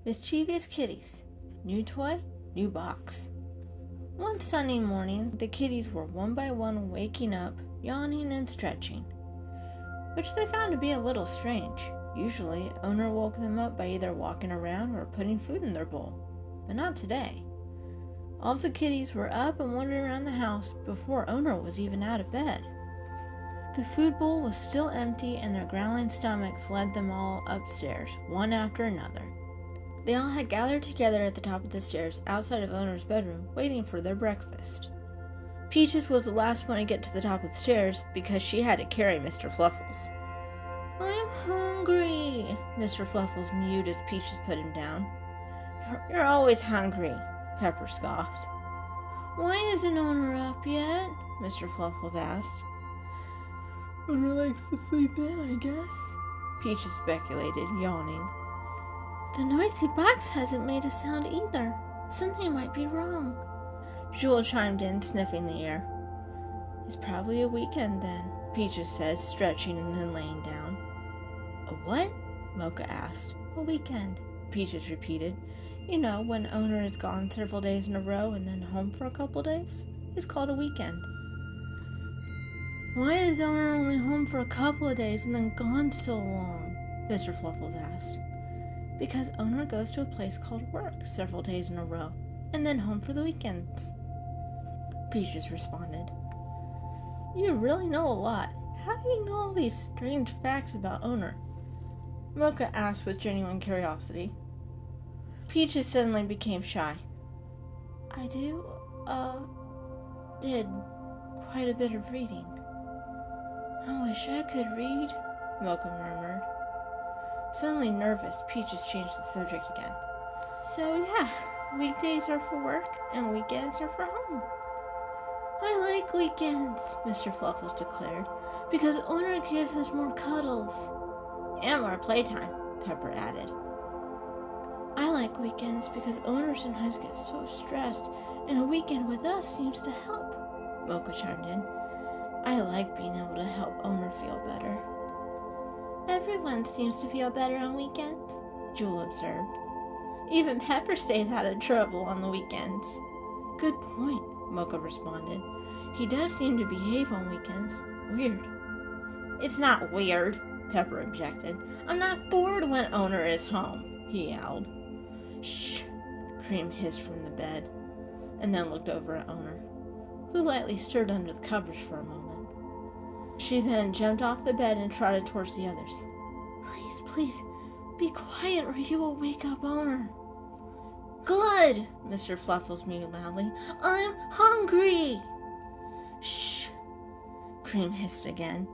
Mischievous Kitties. New toy, new box. One sunny morning, the kitties were one by one waking up, yawning and stretching, which they found to be a little strange. Usually, owner woke them up by either walking around or putting food in their bowl, but not today. All of the kitties were up and wandering around the house before owner was even out of bed. The food bowl was still empty, and their growling stomachs led them all upstairs, one after another. They all had gathered together at the top of the stairs outside of owner's bedroom, waiting for their breakfast. Peaches was the last one to get to the top of the stairs because she had to carry Mr. Fluffles. "I'm hungry," Mr. Fluffles mewed as Peaches put him down. You're always hungry," Pepper scoffed. "Why isn't owner up yet?" Mr. Fluffles asked. "Owner likes to sleep in, I guess," Peaches speculated, yawning. "The noisy box hasn't made a sound either. Something might be wrong," Jewel chimed in, sniffing the air. "It's probably a weekend then," Peaches said, stretching and then laying down. "A what?" Mocha asked. "A weekend," Peaches repeated. "You know, when owner is gone several days in a row and then home for a couple days. It's called a weekend." "Why is owner only home for a couple of days and then gone so long?" Mr. Fluffles asked. "Because owner goes to a place called work several days in a row, and then home for the weekends," Peaches responded. "You really know a lot. How do you know all these strange facts about owner?" Mocha asked with genuine curiosity. Peaches suddenly became shy. "I did quite a bit of reading." "I wish I could read," Mocha murmured. Suddenly nervous, Peaches changed the subject again. "So yeah, weekdays are for work and weekends are for home." "I like weekends," Mr. Fluffles declared, "because owner gives us more cuddles." "And more playtime," Pepper added. "I like weekends because owner sometimes gets so stressed, and a weekend with us seems to help," Mocha chimed in. "I like being able to help owner feel better." "Everyone seems to feel better on weekends," Jewel observed. "Even Pepper stays out of trouble on the weekends." "Good point," Mocha responded. "He does seem to behave on weekends. Weird." "It's not weird," Pepper objected. "I'm not bored when owner is home," he yelled. "Shh," Cream hissed from the bed, and then looked over at owner, who lightly stirred under the covers for a moment. She then jumped off the bed and trotted towards the others. Please, be quiet or you will wake up owner." "Good," Mr. Fluffles mewed loudly. "I'm hungry." "Shh," Cream hissed again,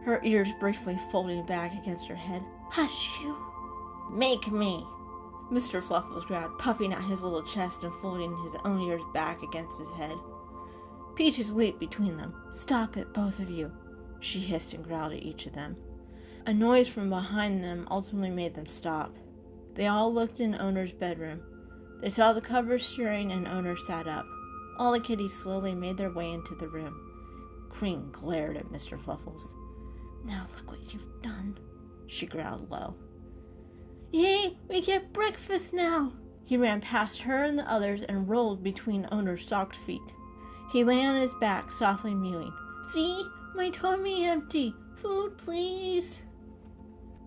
her ears briefly folding back against her head. "Hush you." "Make me," Mr. Fluffles growled, puffing out his little chest and folding his own ears back against his head. Peaches leaped between them. "Stop it, both of you," she hissed and growled at each of them. A noise from behind them ultimately made them stop. They all looked in owner's bedroom. They saw the covers stirring and owner sat up. All the kitties slowly made their way into the room. Cream glared at Mr. Fluffles. "Now look what you've done," she growled low. "Yay, we get breakfast now!" He ran past her and the others and rolled between owner's socked feet. He lay on his back, softly mewing. "See? My tummy empty. Food, please."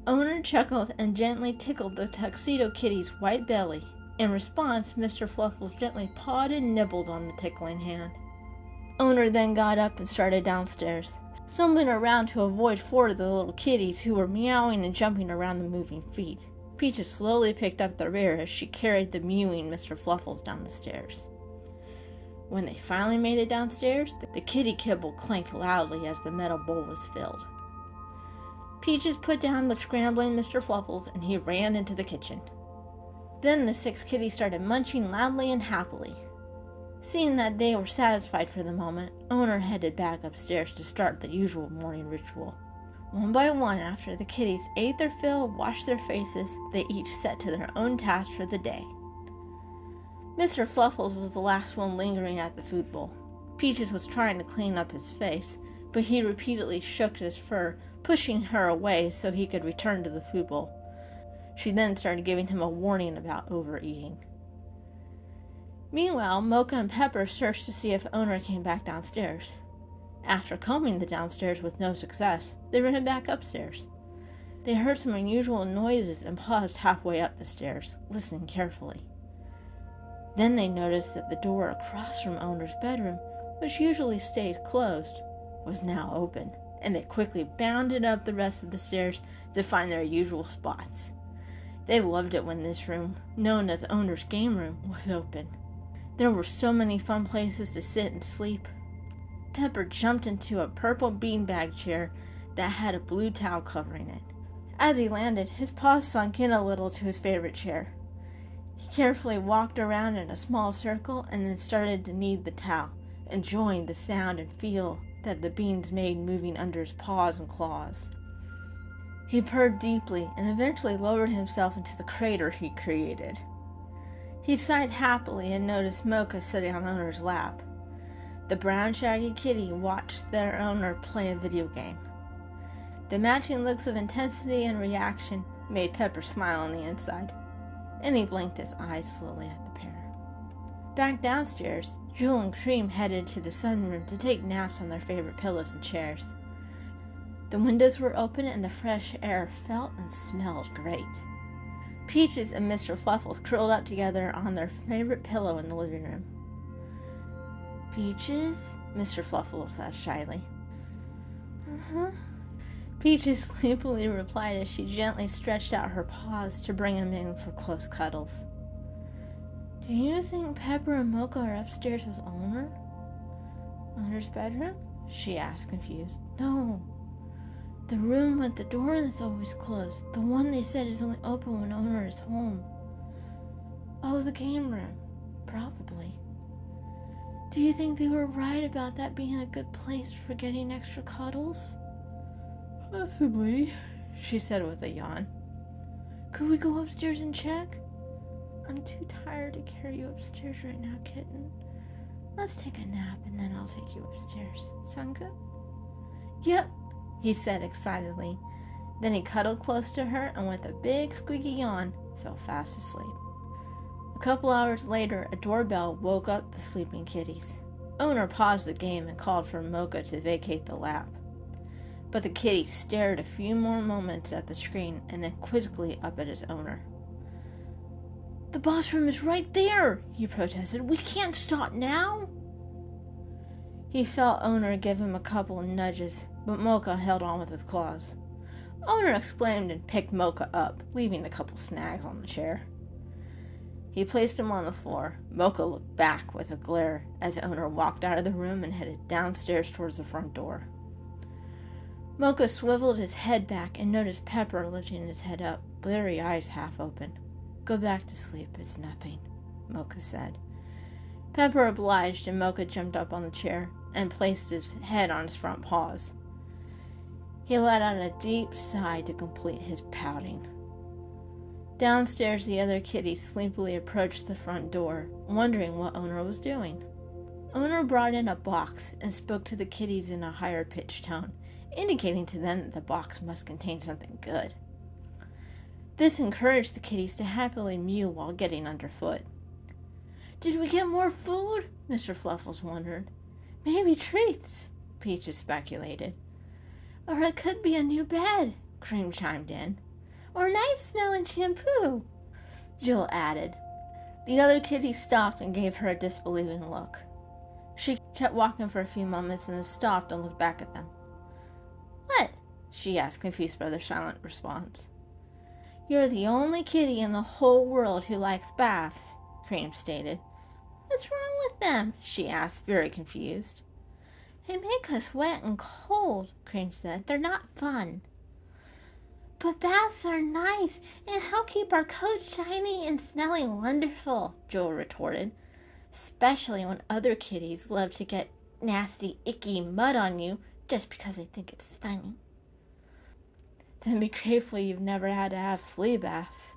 Owner chuckled and gently tickled the Tuxedo Kitty's white belly. In response, Mr. Fluffles gently pawed and nibbled on the tickling hand. Owner then got up and started downstairs, stumbling around to avoid 4 of the little kitties who were meowing and jumping around the moving feet. Peaches slowly picked up the rear as she carried the mewing Mr. Fluffles down the stairs. When they finally made it downstairs, the kitty kibble clanked loudly as the metal bowl was filled. Peaches put down the scrambling Mr. Fluffles and he ran into the kitchen. Then the 6 kitties started munching loudly and happily. Seeing that they were satisfied for the moment, owner headed back upstairs to start the usual morning ritual. One by one, after the kitties ate their fill and washed their faces, they each set to their own task for the day. Mr. Fluffles was the last one lingering at the food bowl. Peaches was trying to clean up his face, but he repeatedly shook his fur, pushing her away so he could return to the food bowl. She then started giving him a warning about overeating. Meanwhile, Mocha and Pepper searched to see if Owner came back downstairs. After combing the downstairs with no success, they ran back upstairs. They heard some unusual noises and paused halfway up the stairs, listening carefully. Then they noticed that the door across from Owner's bedroom, which usually stayed closed, was now open, and they quickly bounded up the rest of the stairs to find their usual spots. They loved it when this room, known as Owner's game room, was open. There were so many fun places to sit and sleep. Pepper jumped into a purple beanbag chair that had a blue towel covering it. As he landed, his paws sunk in a little to his favorite chair. He carefully walked around in a small circle and then started to knead the towel, enjoying the sound and feel that the beans made moving under his paws and claws. He purred deeply and eventually lowered himself into the crater he created. He sighed happily and noticed Mocha sitting on Owner's lap. The brown shaggy kitty watched their owner play a video game. The matching looks of intensity and reaction made Pepper smile on the inside, and he blinked his eyes slowly at the pair. Back downstairs, Jewel and Cream headed to the sunroom to take naps on their favorite pillows and chairs. The windows were open and the fresh air felt and smelled great. Peaches and Mr. Fluffles curled up together on their favorite pillow in the living room. "Peaches?" Mr. Fluffles asked shyly. "Uh-huh." Peaches sleepily replied as she gently stretched out her paws to bring him in for close cuddles. "Do you think Pepper and Mocha are upstairs with Owner? Owner's bedroom?" she asked, confused. "No. The room with the door that's always closed. The one they said is only open when Owner is home." "Oh, the game room. Probably. Do you think they were right about that being a good place for getting extra cuddles?" "Possibly," she said with a yawn. "Could we go upstairs and check?" "I'm too tired to carry you upstairs right now, kitten. Let's take a nap and then I'll take you upstairs. Sound good?" "Yep," he said excitedly. Then he cuddled close to her and with a big squeaky yawn, fell fast asleep. A couple hours later, a doorbell woke up the sleeping kitties. Owner paused the game and called for Mocha to vacate the lap. But the kitty stared a few more moments at the screen and then quizzically up at his owner. "The boss room is right there," he protested. "We can't stop now." He felt Owner give him a couple of nudges, but Mocha held on with his claws. Owner exclaimed and picked Mocha up, leaving a couple snags on the chair. He placed him on the floor. Mocha looked back with a glare as Owner walked out of the room and headed downstairs towards the front door. Mocha swiveled his head back and noticed Pepper lifting his head up, bleary eyes half open. "Go back to sleep, it's nothing," Mocha said. Pepper obliged and Mocha jumped up on the chair and placed his head on his front paws. He let out a deep sigh to complete his pouting. Downstairs, the other kitties sleepily approached the front door, wondering what Owner was doing. Owner brought in a box and spoke to the kitties in a higher-pitched tone, indicating to them that the box must contain something good. This encouraged the kitties to happily mew while getting underfoot. "Did we get more food?" Mr. Fluffles wondered. "Maybe treats," Peaches speculated. "Or it could be a new bed," Cream chimed in. "Or nice-smelling shampoo," Jill added. The other kitty stopped and gave her a disbelieving look. She kept walking for a few moments and then stopped and looked back at them. "What?" she asked, confused by their silent response. "You're the only kitty in the whole world who likes baths," Cream stated. "What's wrong with them?" she asked, very confused. "They make us wet and cold," Cream said. "They're not fun." "But baths are nice and help keep our coats shiny and smelling wonderful," Joel retorted. "Especially when other kitties love to get nasty, icky mud on you just because they think it's funny." "Then be grateful you've never had to have flea baths,"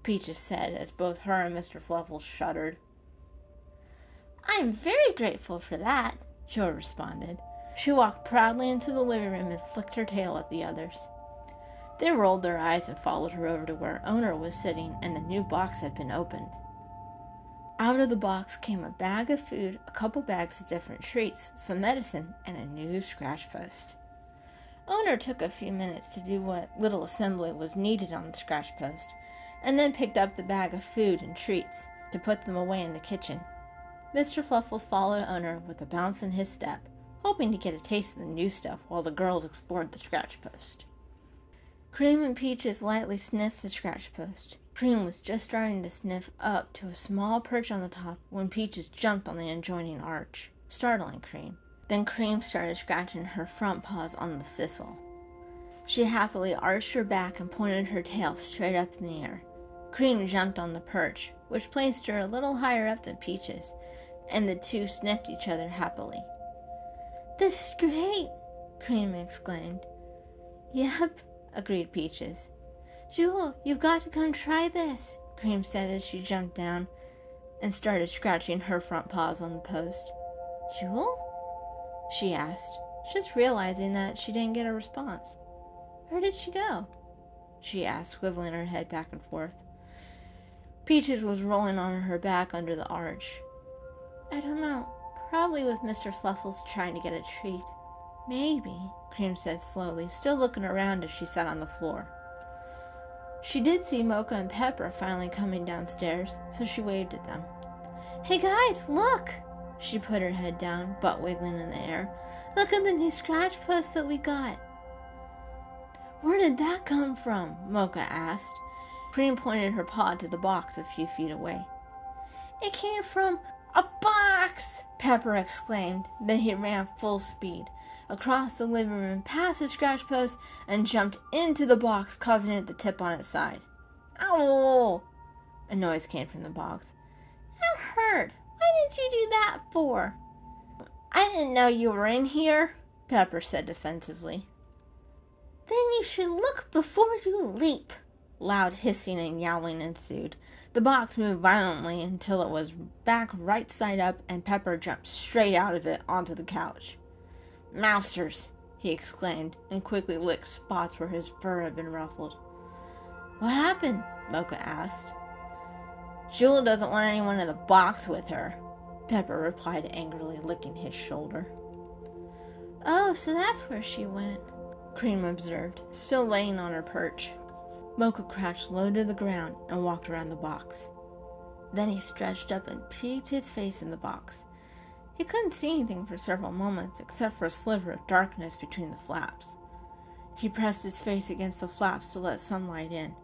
Peaches said as both her and Mr. Fluffles shuddered. "I'm very grateful for that," Joel responded. She walked proudly into the living room and flicked her tail at the others. They rolled their eyes and followed her over to where Owner was sitting, and the new box had been opened. Out of the box came a bag of food, a couple bags of different treats, some medicine, and a new scratch post. Owner took a few minutes to do what little assembly was needed on the scratch post, and then picked up the bag of food and treats to put them away in the kitchen. Mr. Fluffles followed Owner with a bounce in his step, hoping to get a taste of the new stuff while the girls explored the scratch post. Cream and Peaches lightly sniffed the scratch post. Cream was just starting to sniff up to a small perch on the top when Peaches jumped on the adjoining arch, startling Cream. Then Cream started scratching her front paws on the sisal. She happily arched her back and pointed her tail straight up in the air. Cream jumped on the perch, which placed her a little higher up than Peaches, and the two sniffed each other happily. "This is great!" Cream exclaimed. "Yep," agreed Peaches. "Jewel, you've got to come try this," Cream said as she jumped down and started scratching her front paws on the post. "Jewel?" she asked, just realizing that she didn't get a response. "Where did she go?" she asked, swiveling her head back and forth. Peaches was rolling on her back under the arch. "I don't know. Probably with Mr. Fluffles trying to get a treat." "Maybe," Cream said slowly, still looking around as she sat on the floor. She did see Mocha and Pepper finally coming downstairs, so she waved at them. "Hey guys, look!" She put her head down, butt wiggling in the air. "Look at the new scratch post that we got." "Where did that come from?" Mocha asked. Cream pointed her paw to the box a few feet away. "It came from a box!" Pepper exclaimed. Then he ran full speed across the living room, past the scratch post, and jumped into the box, causing it to tip on its side. "Ow!" A noise came from the box. "That hurt. Why did you do that for?" "I didn't know you were in here," Pepper said defensively. "Then you should look before you leap." Loud hissing and yowling ensued. The box moved violently until it was back right side up, and Pepper jumped straight out of it onto the couch. "Mousers!" he exclaimed, and quickly licked spots where his fur had been ruffled. "What happened?" Mocha asked. "Jewel doesn't want anyone in the box with her," Pepper replied angrily, licking his shoulder. "Oh, so that's where she went," Cream observed, still laying on her perch. Mocha crouched low to the ground and walked around the box. Then he stretched up and peeked his face in the box. He couldn't see anything for several moments except for a sliver of darkness between the flaps. He pressed his face against the flaps to let sunlight in.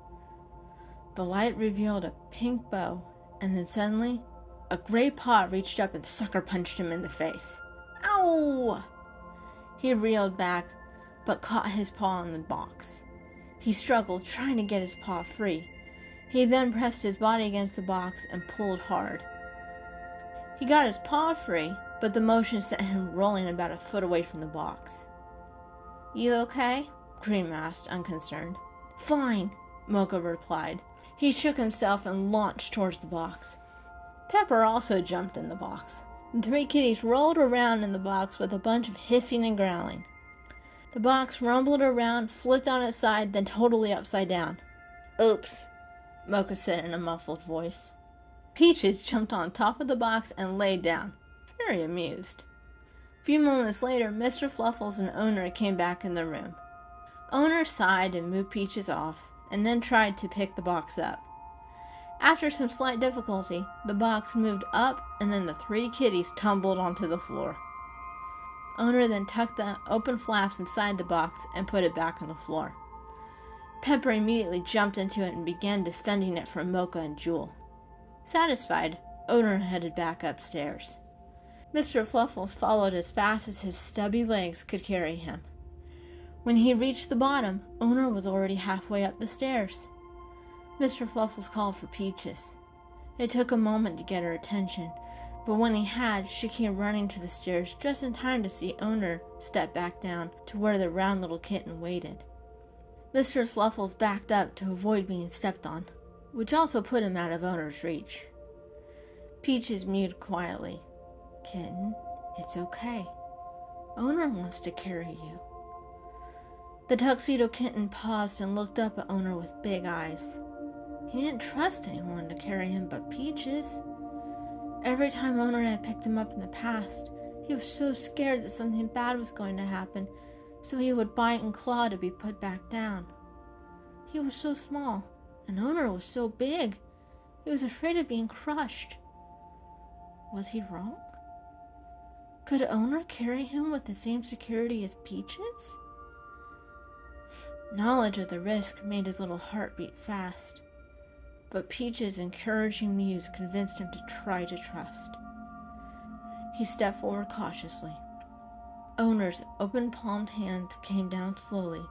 The light revealed a pink bow, and then suddenly, a gray paw reached up and sucker punched him in the face. "Ow!" He reeled back, but caught his paw in the box. He struggled, trying to get his paw free. He then pressed his body against the box and pulled hard. He got his paw free, but the motion sent him rolling about a foot away from the box. "You okay?" Cream asked, unconcerned. "Fine," Mocha replied. He shook himself and launched towards the box. Pepper also jumped in the box. The three kitties rolled around in the box with a bunch of hissing and growling. The box rumbled around, flipped on its side, then totally upside down. "Oops," Mocha said in a muffled voice. Peaches jumped on top of the box and laid down, very amused. A few moments later, Mr. Fluffles and Owner came back in the room. Owner sighed and moved Peaches off, and then tried to pick the box up. After some slight difficulty, the box moved up, and then the three kitties tumbled onto the floor. Owner then tucked the open flaps inside the box and put it back on the floor. Pepper immediately jumped into it and began defending it from Mocha and Jewel. Satisfied, Owner headed back upstairs. Mr. Fluffles followed as fast as his stubby legs could carry him. When he reached the bottom, Owner was already halfway up the stairs. Mr. Fluffles called for Peaches. It took a moment to get her attention, but when he had, she came running to the stairs just in time to see Owner step back down to where the round little kitten waited. Mr. Fluffles backed up to avoid being stepped on, which also put him out of Owner's reach. Peaches mewed quietly. "Kitten, it's okay. Owner wants to carry you." The tuxedo kitten paused and looked up at Owner with big eyes. He didn't trust anyone to carry him but Peaches. Every time Owner had picked him up in the past, he was so scared that something bad was going to happen, so he would bite and claw to be put back down. He was so small, and Owner was so big. He was afraid of being crushed. Was he wrong? Could Owner carry him with the same security as Peaches? Knowledge of the risk made his little heart beat fast, but Peaches' encouraging muse convinced him to try to trust. He stepped forward cautiously. Owner's open-palmed hands came down slowly,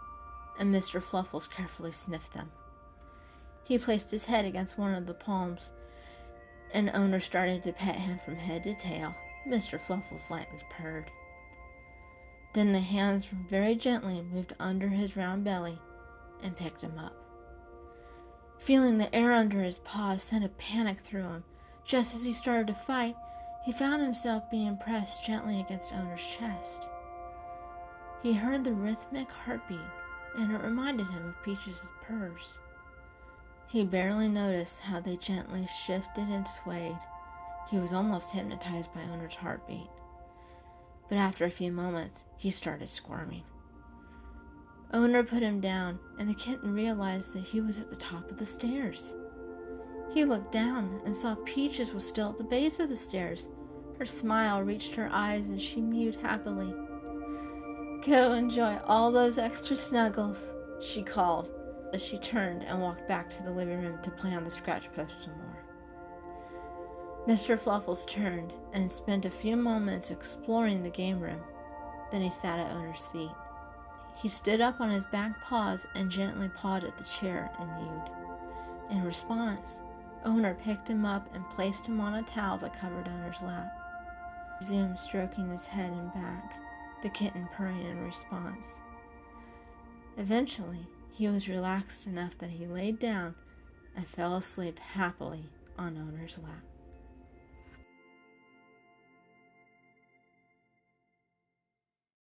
and Mr. Fluffles carefully sniffed them. He placed his head against one of the palms, and Owner started to pet him from head to tail. Mr. Fluffles lightly purred. Then the hands very gently moved under his round belly and picked him up. Feeling the air under his paws sent a panic through him. Just as he started to fight, he found himself being pressed gently against Owner's chest. He heard the rhythmic heartbeat, and it reminded him of Peaches' purrs. He barely noticed how they gently shifted and swayed. He was almost hypnotized by Owner's heartbeat. But after a few moments, he started squirming. Owner put him down, and the kitten realized that he was at the top of the stairs. He looked down and saw Peaches was still at the base of the stairs. Her smile reached her eyes, and she mewed happily. "Go enjoy all those extra snuggles," she called, as she turned and walked back to the living room to play on the scratch post some more. Mr. Fluffles turned and spent a few moments exploring the game room. Then he sat at Owner's feet. He stood up on his back paws and gently pawed at the chair and mewed. In response, Owner picked him up and placed him on a towel that covered Owner's lap. He resumed stroking his head and back, the kitten purring in response. Eventually, he was relaxed enough that he laid down and fell asleep happily on Owner's lap.